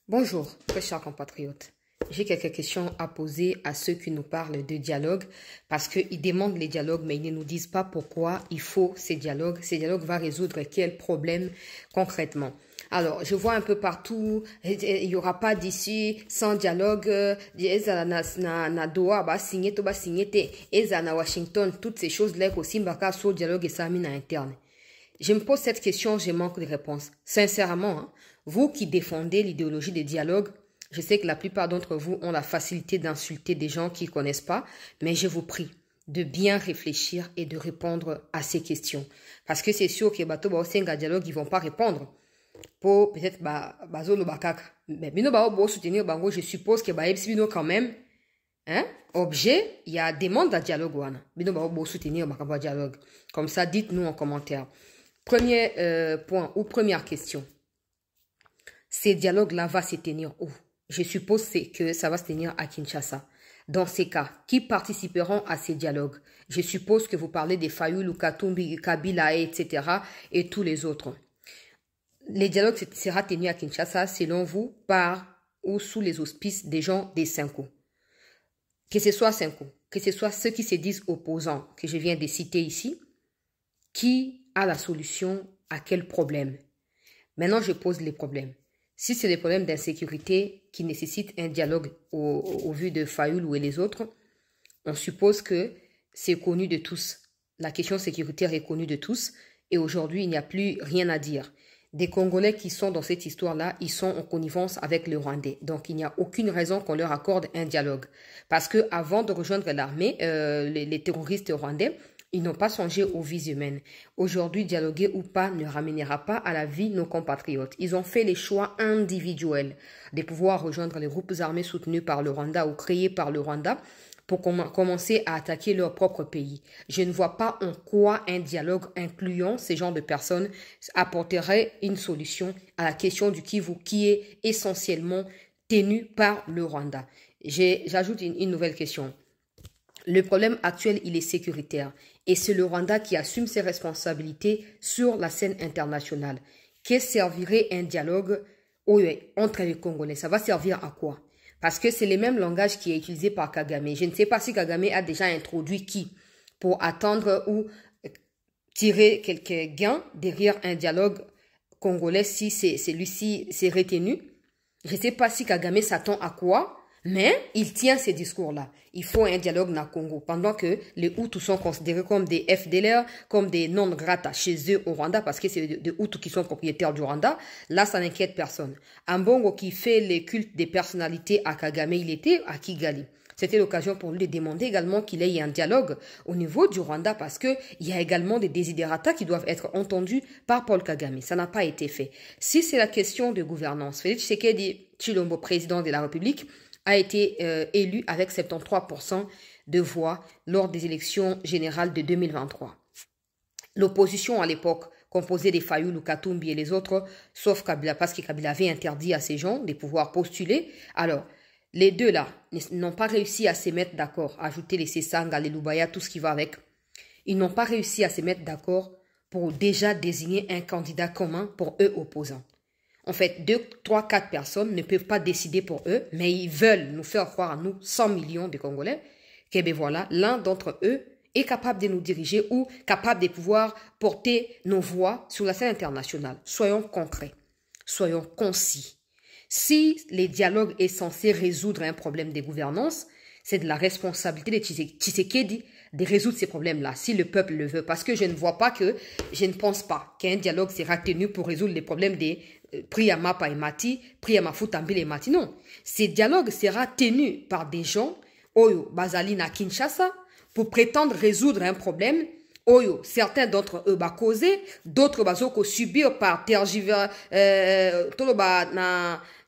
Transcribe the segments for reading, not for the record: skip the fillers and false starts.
Bonjour, très chers compatriotes. J'ai quelques questions à poser à ceux qui nous parlent de dialogue parce qu'ils demandent les dialogues mais ils ne nous disent pas pourquoi il faut ces dialogues. Ces dialogues vont résoudre quel problème concrètement. Alors, je vois un peu partout, il n'y aura pas d'ici sans dialogue, na Doha, ba signé, to ba signé, na Washington, toutes ces choses-là aussi, mbaka sur dialogue et ça a mis à interne. Je me pose cette question, je manque de réponse. Sincèrement, hein, vous qui défendez l'idéologie des dialogues, je sais que la plupart d'entre vous ont la facilité d'insulter des gens qui ne connaissent pas, mais je vous prie de bien réfléchir et de répondre à ces questions. Parce que c'est sûr que bateau ba osenga dialogue, ils vont pas répondre. Pour peut-être bazolo bakaka. Mais bino ba bo soutenir bango, je suppose que ba bino quand même. Hein? Objet, il y a demande à dialogue wana. Bino ba bo soutenir bakaba dialogue. Comme ça, dites-nous en commentaire. Premier point ou première question. Ces dialogues-là vont se tenir où? Je suppose que ça va se tenir à Kinshasa. Dans ces cas, qui participeront à ces dialogues? Je suppose que vous parlez des Fayoulou, Katumbi, Kabila, etc. et tous les autres. Les dialogues seront tenus à Kinshasa, selon vous, par ou sous les auspices des gens des Cinco. Que ce soit Cinco, que ce soit ceux qui se disent opposants, que je viens de citer ici, qui a la solution à quel problème? Maintenant, je pose les problèmes. Si c'est des problèmes d'insécurité qui nécessitent un dialogue au vu de Fayoulou et les autres, on suppose que c'est connu de tous. La question sécuritaire est connue de tous et aujourd'hui, il n'y a plus rien à dire. Des Congolais qui sont dans cette histoire-là, ils sont en connivence avec les Rwandais. Donc, il n'y a aucune raison qu'on leur accorde un dialogue. Parce que avant de rejoindre l'armée, les terroristes rwandais, ils n'ont pas songé aux vies humaines. Aujourd'hui, dialoguer ou pas ne ramènera pas à la vie nos compatriotes. Ils ont fait les choix individuels de pouvoir rejoindre les groupes armés soutenus par le Rwanda ou créés par le Rwanda pour commencer à attaquer leur propre pays. Je ne vois pas en quoi un dialogue incluant ces genres de personnes apporterait une solution à la question du Kivu qui est essentiellement tenue par le Rwanda. J'ajoute une nouvelle question. Le problème actuel, il est sécuritaire et c'est le Rwanda qui assume ses responsabilités sur la scène internationale. Que servirait un dialogue entre les Congolais? Ça va servir à quoi? Parce que c'est le même langage qui est utilisé par Kagame. Je ne sais pas si Kagame a déjà introduit qui pour attendre ou tirer quelques gains derrière un dialogue congolais si celui-ci s'est retenu. Je ne sais pas si Kagame s'attend à quoi. Mais il tient ces discours-là. Il faut un dialogue dans le Congo. Pendant que les Hutus sont considérés comme des FDLR, comme des non-grata chez eux au Rwanda, parce que c'est des Hutus qui sont propriétaires du Rwanda, là, ça n'inquiète personne. Mbongo qui fait les cultes des personnalités à Kagame, il était à Kigali. C'était l'occasion pour lui de demander également qu'il ait un dialogue au niveau du Rwanda parce qu'il y a également des desiderata qui doivent être entendus par Paul Kagame. Ça n'a pas été fait. Si c'est la question de gouvernance, Félix Tshisekedi Tshilombo, président de la République, a été élu avec 73% de voix lors des élections générales de 2023. L'opposition à l'époque, composée des Fayoulou, Katumbi et les autres, sauf Kabila, parce que Kabila avait interdit à ces gens de pouvoir postuler. Alors, les deux là n'ont pas réussi à se mettre d'accord, ajouter les Sessanga, les Lubaya, tout ce qui va avec. Ils n'ont pas réussi à se mettre d'accord pour déjà désigner un candidat commun pour eux opposants. En fait, 2, 3, 4 personnes ne peuvent pas décider pour eux, mais ils veulent nous faire croire à nous, 100 millions de Congolais, que ben voilà, l'un d'entre eux est capable de nous diriger ou capable de pouvoir porter nos voix sur la scène internationale. Soyons concrets, soyons concis. Si les dialogues est censé résoudre un problème de gouvernance, c'est de la responsabilité de Tshisekedi de résoudre ces problèmes-là, si le peuple le veut. Parce que je ne pense pas qu'un dialogue sera tenu pour résoudre les problèmes des Priyama Paimati, Priyama Futambile et Mati. Non. Ces dialogues sera tenu par des gens, Oyo, Bazali na Kinshasa, pour prétendre résoudre un problème. Oyo, certains d'entre eux va causer, d'autres va subir par tergiver,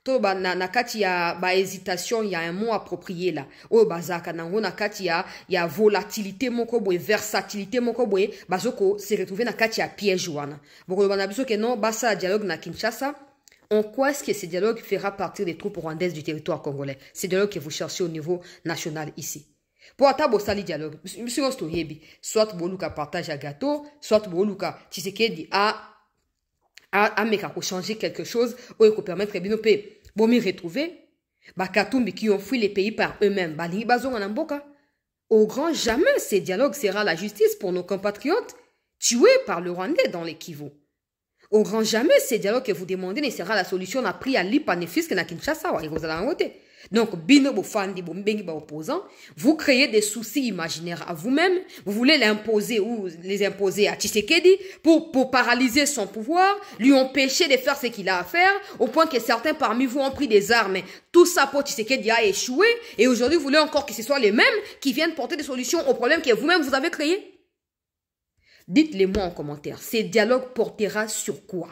Toba na kati ya ba hésitation, il y a un mot approprié là. Oh bazaka nango na kati ya volatilité moko boye, versatilité moko boye, bazoko se retrouver na kati ya piège wana. Boko bana biso que non, basa dialogue na Kinshasa. En quoi est-ce que ce dialogue fera partir des troupes rwandaises du territoire congolais? C'est dialogue que vous cherchez au niveau national ici. Pour atabo sali dialogue, monsieur Ostoyebi, soit boluka partage à gâteau, soit boluka Tshisekedi a meka ko changer quelque chose ou ko permettre binope Bon, m'y retrouver. Bakatumbi qui ont fui les pays par eux-mêmes. Bali bazon en amboka. Au grand jamais, ces dialogues sera la justice pour nos compatriotes tués par le Rwandais dans les Kivu. Au grand jamais, ces dialogues que vous demandez ne sera la solution à prix à l'Ipanefis que na Kinshasa wa Irozala Ngote. Donc, bino bofandi bombengi ba opposants, vous créez des soucis imaginaires à vous-même, vous voulez l'imposer ou les imposer à Tshisekedi pour paralyser son pouvoir, lui empêcher de faire ce qu'il a à faire, au point que certains parmi vous ont pris des armes. Tout ça pour Tshisekedi a échoué, et aujourd'hui vous voulez encore que ce soit les mêmes qui viennent porter des solutions aux problèmes que vous-même vous avez créés. Dites-les-moi en commentaire, ces dialogues portera sur quoi?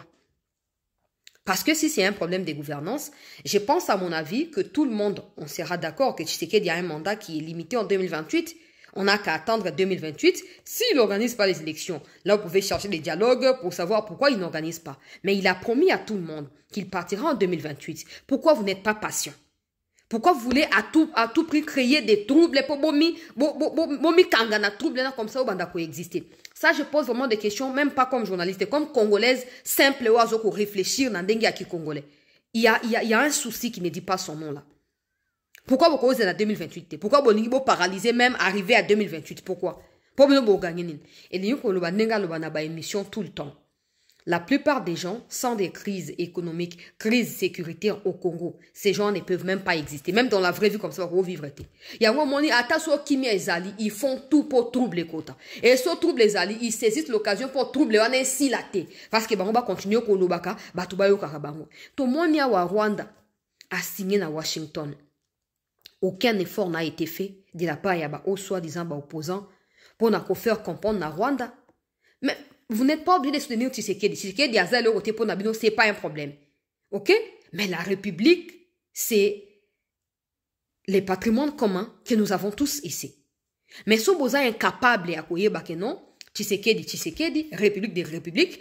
Parce que si c'est un problème de gouvernance, je pense à mon avis que tout le monde, on sera d'accord que Tshisekedi a un mandat qui est limité en 2028. On n'a qu'à attendre 2028. S'il n'organise pas les élections, là vous pouvez chercher des dialogues pour savoir pourquoi il n'organise pas. Mais il a promis à tout le monde qu'il partira en 2028. Pourquoi vous n'êtes pas patient? Pourquoi vous voulez à tout prix créer des troubles pour bomi kangana troubles comme ça au banda pour exister? Ça, je pose vraiment des questions, même pas comme journaliste, comme congolaise, simple, oiseau pour réfléchir dans dengue qui congolais. Il y a un souci qui ne dit pas son nom là. Pourquoi vous causez en 2028? Pourquoi vous paralysez même arriver à 2028? Pourquoi? Pour vous gagner. Et nous, on a une émission tout le temps. La plupart des gens sont des crises économiques, crises sécuritaires au Congo. Ces gens ne peuvent même pas exister. Même dans la vraie vie comme ça, on vivre. Il y a un moment, ils font tout pour troubler les quotas. Et ce trouble les alliés, ils saisissent l'occasion pour troubler les silaté. Parce que on va continuer au Kolobaka, Batubayo Karabango. Tout le monde à Rwanda a signé à Washington. Aucun effort n'a été fait de la part de soi-disant opposants pour nous faire comprendre à Rwanda. Mais vous n'êtes pas obligé de soutenir Tshisekedi. Tshisekedi a zéro côté pour Nabino, c'est pas un problème. Ok? Mais la République, c'est les patrimoines communs que nous avons tous ici. Mais si vous êtes incapable à couiller non, Tshisekedi, République des Républiques,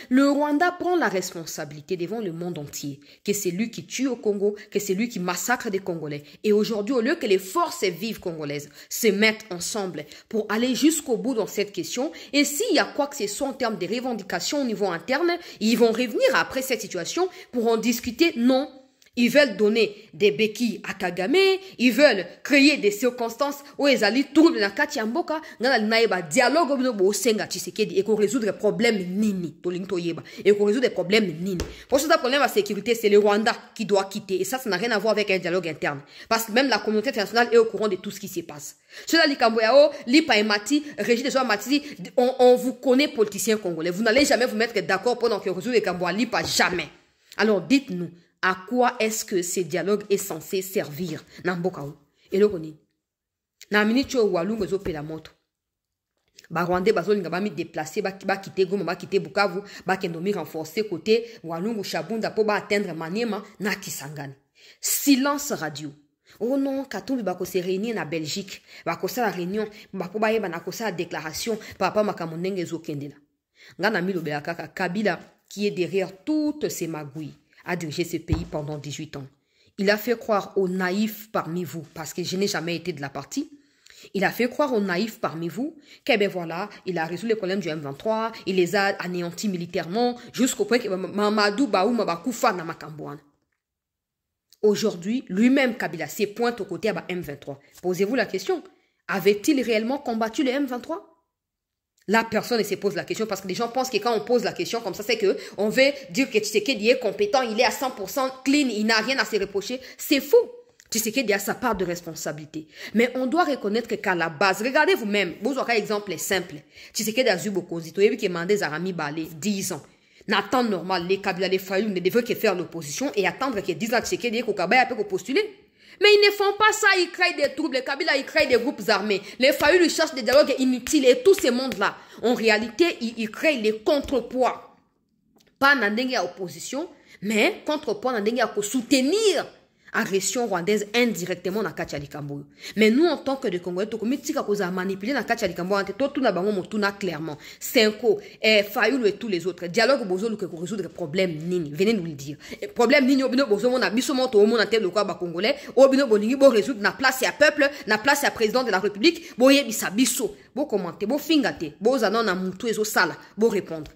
le Rwanda prend la responsabilité devant le monde entier, que c'est lui qui tue au Congo, que c'est lui qui massacre des Congolais. Et aujourd'hui, au lieu que les forces vives congolaises se mettent ensemble pour aller jusqu'au bout dans cette question, et s'il y a quoi que ce soit en termes de revendications au niveau interne, ils vont revenir après cette situation pour en discuter. Non. Ils veulent donner des béquilles à Kagame, ils veulent créer des circonstances où ils allaient tourner dans Kati Mboka, dialogue au Senga Tshisekedi et qu'on résout des problèmes nini, et qu'on résout des problèmes nini. Pour ce problème de sécurité, c'est le Rwanda qui doit quitter et ça n'a rien à voir avec un dialogue interne. Parce que même la communauté internationale est au courant de tout ce qui se passe. Cela Likamboyao, Lipa et Mati, Régis de Soa Mati, on vous connaît politiciens congolais. Vous n'allez jamais vous mettre d'accord pendant que résout les Kamboya Lipa, jamais. Alors dites-nous. À quoi est-ce que ce dialogue est censé servir? Nambokao. Et le koni. Na minute où Walou me zope la moto. Ba Rwandais bazolinga ba mi déplacer ba quitter Goma ba quitter Bukavu ba kendomi renforcer côté Walungu Shabunda pour ba atteindre Maniema na Kisangani. Silence radio. Oh non, Katumbi bako se réunir na Belgique, bako sa la réunion, bako ba yeba na ko sa déclaration par rapport makamonenge zokendela. Ngana milo beakaka Kabila qui est derrière toutes ces magouilles a dirigé ce pays pendant 18 ans. Il a fait croire aux naïfs parmi vous, parce que je n'ai jamais été de la partie, il a fait croire aux naïfs parmi vous, que ben voilà, il a résolu les problèmes du M23, il les a anéantis militairement, jusqu'au point que Mamadou Baou Mabakoufa na Makambouane. Aujourd'hui, lui-même Kabila se pointe aux côtés de M23. Posez-vous la question, avait-il réellement combattu le M23? La personne ne se pose la question parce que les gens pensent que quand on pose la question comme ça, c'est que on veut dire que Tshisekedi est compétent, il est à 100% clean, il n'a rien à se reprocher. C'est faux. Tshisekedi a sa part de responsabilité. Mais on doit reconnaître qu'à la base, regardez vous-même, vous aurez un exemple simple. Tshisekedi a eu beaucoup de temps, qui a demandé Zarami Balé 10 ans. N'attend normal, les Kabila, les Fayou ne devaient que faire l'opposition et attendre que 10 ans Tshisekedi ait pu postuler. Mais ils ne font pas ça, ils créent des troubles. Les Kabila, ils créent des groupes armés. Les Fayou, ils cherchent des dialogues inutiles. Et tout ce monde-là, en réalité, ils créent les contrepoids. Pas dans l'opposition, mais contrepoids dans soutenir agression rwandaise indirectement dans Kati Likambo. Mais nous, en tant que des Congolais, nous avons manipulé dans Kati Likambo, tout n'a clairement. Senko, Fayulu et tous les autres. Dialogue bozo que pour résoudre les problèmes nini. Venez nous le dire. Problème nini obino bozo mon abisso monte au monde en terre de quoi Congolais. Obino bolingi bo résoudre na place à peuple, na place à président de la République. Bo yebisa bisso. Bo commenter, bo fingate, bo zanon na mutu ezo sala, bo répondre.